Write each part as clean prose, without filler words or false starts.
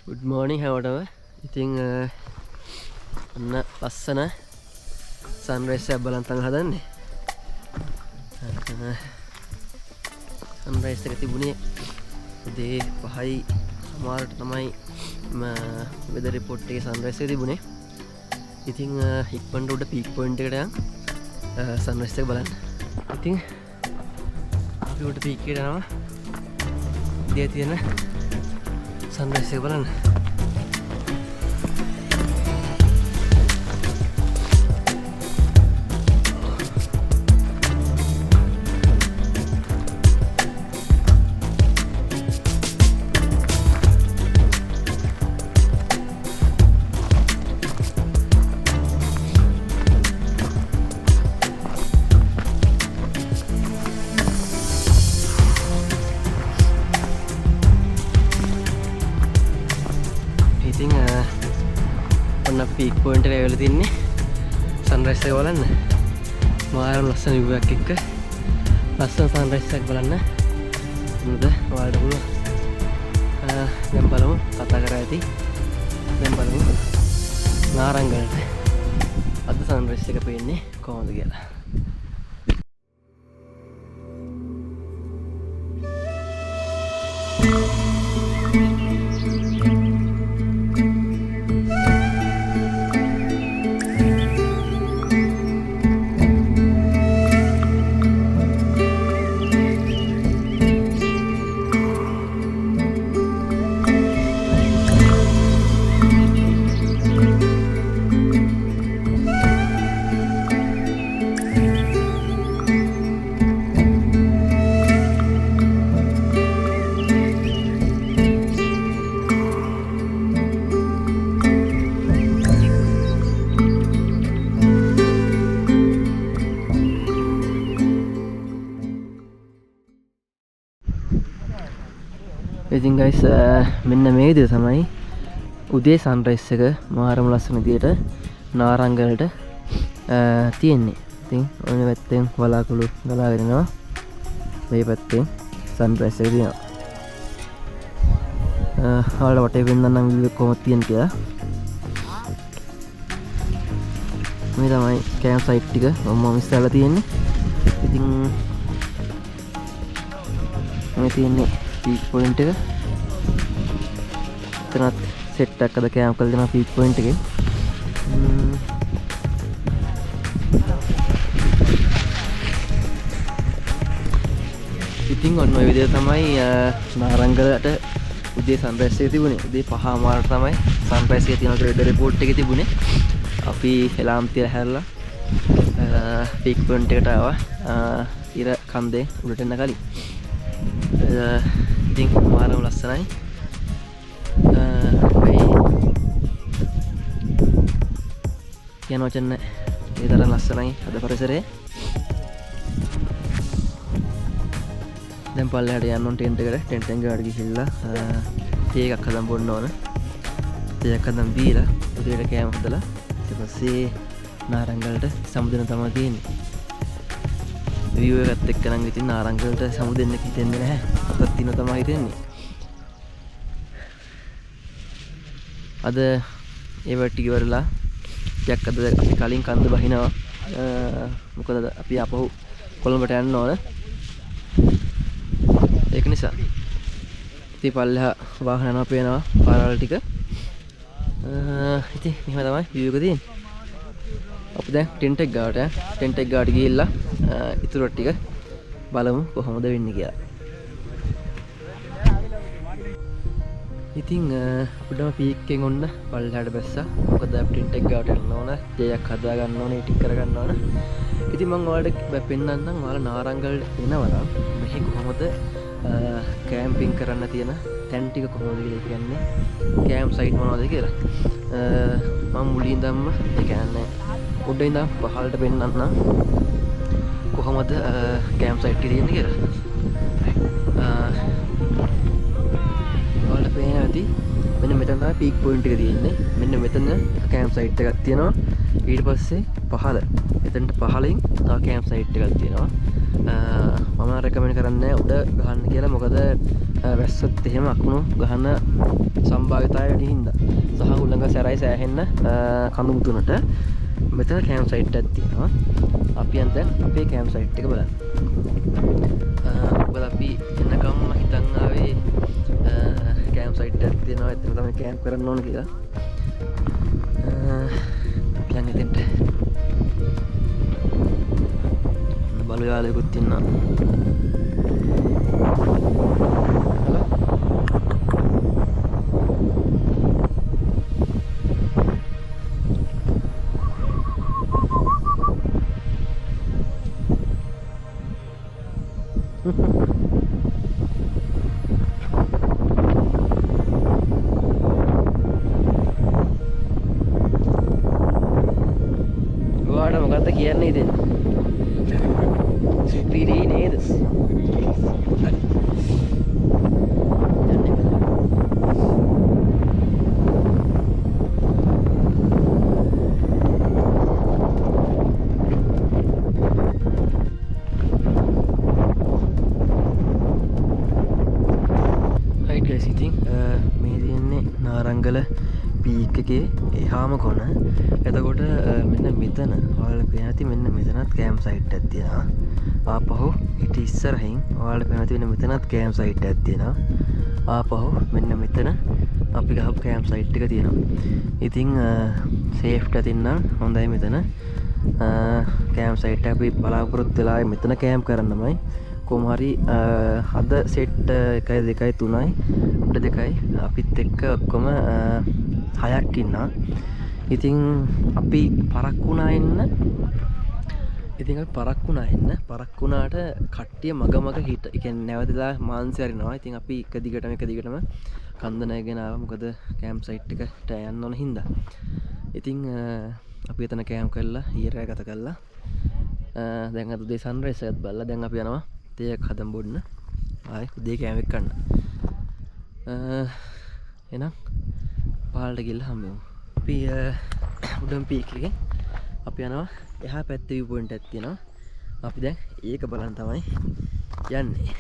Good morning හැමෝටම. ඉතින් අන්න ලස්සන සන්රයිස් එකක් බලන් තන් හදන්නේ. සන්රයිස් එක තිබුණේ උදේ 5:00ට තමයි වෙදර් රිපෝට් එකේ සන්රයිස් එක තිබුණේ. ඉතින් ඉක්මනට උඩ පීක් පොයින්ට් එකට යන් සන්රයිස් එක බලන්න. ඉතින් අපි උඩ පීක් එකට යනවා. ඉතින් තියෙන සන්රයිස් එක බලන්න. ඉතින් ඔන්න පීක් පොයින්ට් එකට ඇවිල්ලා තින්නේ සන්රයිස් එක බලන්න. මාර ලස්සන view එකක් එක්ක ලස්සන සන්රයිස් එකක් බලන්න. මොකද ඔයාලට පුළුවන්. දැන් බලමු කතා කරා ඇති. දැන් බලමු නාරංගලට අද සන්රයිස් එක පේන්නේ කොහොමද කියලා. ඉතින් guys මෙන්න මේ විදිහට තමයි උදේ සන්රයිස් එක මාරම ලස්සන විදිහට නාරංගලට තියෙන්නේ. ඉතින් ඔය පැත්තෙන් වලාකුළු ගලාගෙන යනවා. මේ පැත්තෙන් සන්රයිස් එක තියෙනවා. ඔයාලට වටේ පෙන්නන්නම් view එක කොහොමද තියෙන්නේ කියලා. මේ තමයි කැම්ප් සයිට් ටික මම ඉස්සරලා තියෙන්නේ. ඉතින් මේ තියෙන්නේ පීක් පොයින්ට් එක. එතනත් සෙට් එකක් අද කැම්ප් කරලා දෙනවා පීක් පොයින්ට් එකේ. ඉතින් ඔන්න ඔය විදිහට තමයි නාරංගලට උදේ සන්රයිස් එක තිබුණේ. උදේ 5:00 තමයි සන්රයිස් එක තියෙන වෙදර් රිපෝට් එකේ තිබුණේ. අපි එලාම් තියලා හැරලා පීක් පොයින්ට් එකට ආවා. ඉර කන්දේ උඩට එන්න කලින්. ඉතින් මාරම ලස්සනයි. කියන වචන ඒ තරම් ලස්සනයි අද පරිසරය. දැන් පල්ලෙහාට යන්න ඕන ටෙන්ට් එකට. ටෙන්ට් එකෙන් ගාඩ ගිහිල්ලා තේ එකක් හදන් බොන්න ඕන. තේ එකක් හදන් බීලා උදේට කෑම හදලා ඊට පස්සේ නාරංගලට සමුදෙන තමයි තියෙන්නේ. view එකත් එක්ක නම් ඉතින් නාරංගලට සමුදෙන්න හිතෙන්නේ නැහැ. අතත් දින තමයි හිතෙන්නේ. අද ඒ වැටි ඉවරලා ටිකක් අද අපි කලින් කන්ද බහිනවා. මොකද අපි ආපහු කොළඹට යන්න ඕන. ඒක නිසා ඉතින් පල්ලෙහා වාහන යනවා පේනවා පාරවල් ටික. ඉතින් මෙහෙම තමයි view එක තියෙන්නේ. අපි දැන් ටෙන්ට් එක ගාවට ගිහිල්ලා ඉතුරු ටික බලමු කොහොමද වෙන්නේ කියලා. ඉතින් උඩම පීක් එකෙන් ඔන්න පල්ලෙහාට බැස්සා. මොකද අපි ටෙන්ට් එක ගාවට යන්න ඕන, ජයක් හදා ගන්න ඕනේ, ටික කර ගන්න ඕන. ඉතින් මම ඔයාලට පෙන්නන්නම් ඔයාලා නාරංගලට එනවා නම් මෙහි කොහොමද කැම්පින් කරන්න තියෙන තැන් ටික කොහොමද කියලා කියන්නේ කැම්ප් සයිට් මොනවද කියලා. මම මුලින් ඉඳන්ම ඒ කියන්නේ උඩ ඉඳන් පහළට පෙන්නන්නම් කොහොමද කැම්ප් සයිට් එක තියෙන්නේ කියලා. ඔයාලට පේනවා ඇති මෙන්න මෙතන තමයි පීක් පොයින්ට් එක තියෙන්නේ. මෙන්න මෙතන කැම්ප් සයිට් එකක් තියෙනවා. ඊට පස්සේ පහළ එතනට පහළින් තව කැම්ප් සයිට් එකක් තියෙනවා. මම රෙකමෙන්ඩ් කරන්නේ උඩ ගහන්න කියලා. මොකද වැස්සොත් එහෙම අකුණු ගහන සම්භාවිතය වැඩි හින්දා සහ උලඟ සැරයි සෑහෙන්න කඳු මුතුනට මෙතන කැම්ප් සයිට් එකක් තියෙනවා. අපි යන් දැන් අපේ කැම්ප් සයිට් එක බලන්න. මොකද අපි එන්නකම් මම හිතන් ආවේ කැම්ප් සයිට් එකක් තියෙනවා එතන තමයි කැම්ප් කරන්න ඕන කියලා. අපි යන් එතෙන්ට බලු යාළුවෙකුත් ඉන්නවා. ඔයාට මොකද්ද කියන්නේ ඉතින්? සුපිරි නේද? මේ තියෙන්නේ නාරංගල පීක් එකේ එහාම කොන. එතකොට මෙන්න මෙතන ඔයාලට පේන ඇති මෙන්න මෙතනත් කැම්ප් සයිට් එකක් තියෙනවා. ආපහු ඊට ඉස්සරහින් ඔයාලට පේන ඇති මෙතනත් කැම්ප් සයිට් එකක් තියෙනවා. ආපහු මෙන්න මෙතන අපි ගහපු කැම්ප් සයිට් එක තියෙනවා. ඉතින් සේෆ්ටි අතින් නම් හොඳයි මෙතන. කැම්ප් සයිට් එක අපි බලාපොරොත්තු වෙලා මෙතන කැම්ප් කරන්නමයි. කොහොම හරි අද සෙට් 1 2 3යි උඩ 2යි අපිත් එක්ක ඔක්කොම 6ක් ඉන්නවා. ඉතින් අපි පරක්කු වුණා එන්න. පරක්කු වුණාට කට්ටිය මග හිට. ඒ කියන්නේ නැවතලා මාන්සි හරිනවා. ඉතින් අපි එක දිගටම කන්ද නැගෙන ආවා. මොකද කැම්ප් සයිට් එකට යන්න ඕන හින්දා. ඉතින් අපි එතන කැම්ප් කරලා ඊරය ගත කළා. දැන් අද උදේ සන්රයිස් එකත් බලලා දැන් අපි යනවා තේයක් හදන් බොන්න. ආයි උදේ කැම්ප් එක කරන්න. එහෙනම් පහළට ගිහලා හම්බෙමු. අපි උඩම් පීක් එකෙන් අපි යනවා එහා පැත්තේ view point එකක් තියෙනවා. අපි දැන් ඒක බලන්න තමයි යන්නේ.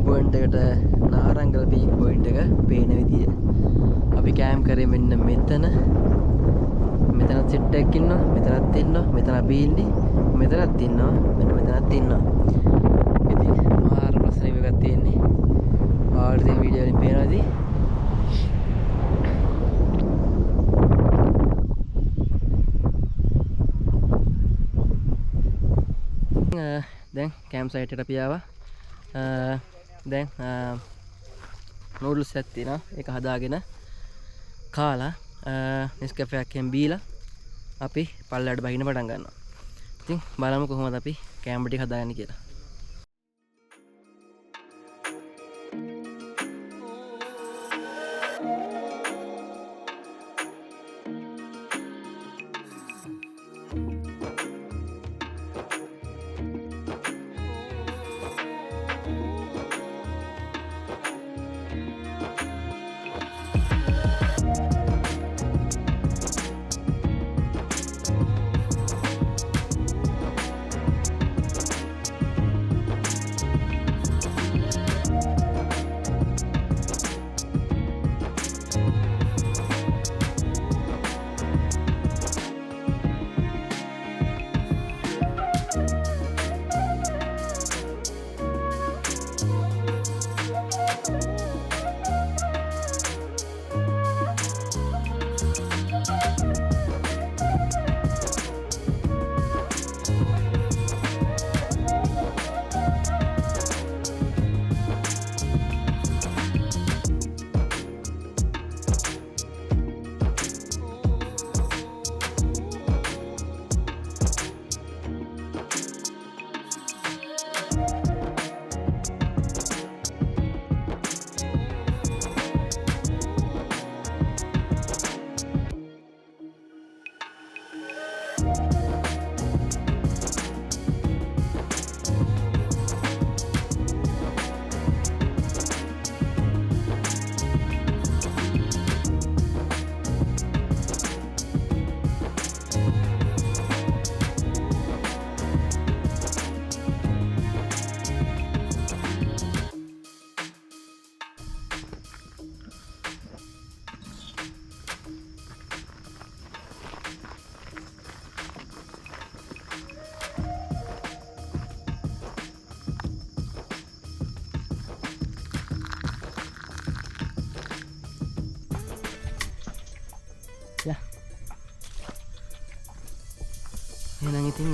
පොයින්ට් එකට නාරංගල පීක් පොයින්ට් එක පේන විදිය. අපි කැම් කරේ මෙන්න මෙතන. මෙතන සෙට් එකක් ඉන්නවා. මෙතනත් ඉන්නවා. මෙතන අපි ඉන්නේ. මෙතනත් ඉන්නවා. මෙන්න මෙතනත් ඉන්නවා. ඉතින් මාර ප්‍රශ්න එකක් තියෙන්නේ. ආයෙත් මේ වීඩියෝ වලින් පේනවාදී. දැන් කැම්ප් සයිට් එකට අපි ආවා. දැන් නූඩල්ස් එකක් තියෙනවා. ඒක හදාගෙන කාලා නෙස්කැෆේ එකෙන් බීලා අපි පල්ලයට බහින්න පටන් ගන්නවා. ඉතින් බලමු කොහොමද අපි කැම්ප් ටික හදාගන්නේ කියලා. Ya. එහෙනම් ඉතින්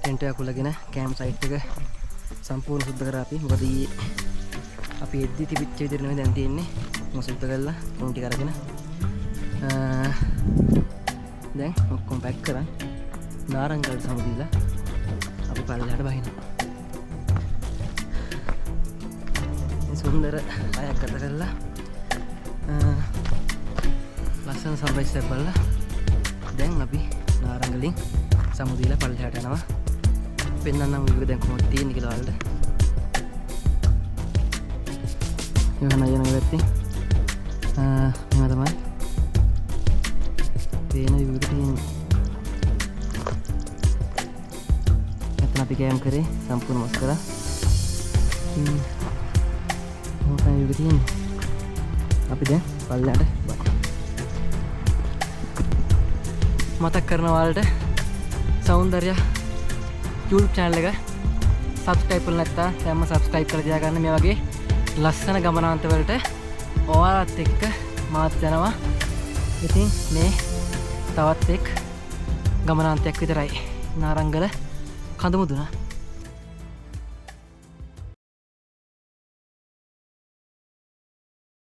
ටෙන්ට් එක අකුලගෙන කැම්ප් සයිට් එක සම්පූර්ණ සුද්ධ කරා අපි. මොකද අපි එද්දි තිබිච්ච විදිහට නෙමෙයි දැන් තියෙන්නේ. මොකද සුද්ධ කරලා ටොන් ටික අරගෙන දැන් ඔක්කොම පැක් කරන් නාරංගල් සමුදීලා අපි පල්ලෙහාට බහිනවා. මේ සුන්දර අයක් ගත කරලා ලස්සන සන්රයිස් එකක් බලලා දැන් අපි නාරංගලින් සමුදීලා පල්ලෙහාට යනවා. පෙන්නන්නම් වීඩියෝ දැන් කොහොමද තියෙන්නේ කියලා වලට. යන පැත්තේ මෙහෙම තමයි පේන වීඩියෝ තියෙන්නේ. මෙතන අපි කැම් කරේ සම්පූර්ණ මස් කරා. මොකක්ද වීඩියෝ තියෙන්නේ. අපි දැන් පල්ලෙහාට මතක් කරනවා ඔයාලට සෞන්දර්ය YouTube channel එක subscribe කරලා නැත්නම් දැන්ම subscribe කරලා තියාගන්න. මේ වගේ ලස්සන ගමනාන්ත වලට ඔයාලත් එක්ක මාත් යනවා. ඉතින් මේ තවත් එක් ගමනාන්තයක් විතරයි නාරංගල කඳුමුදුන.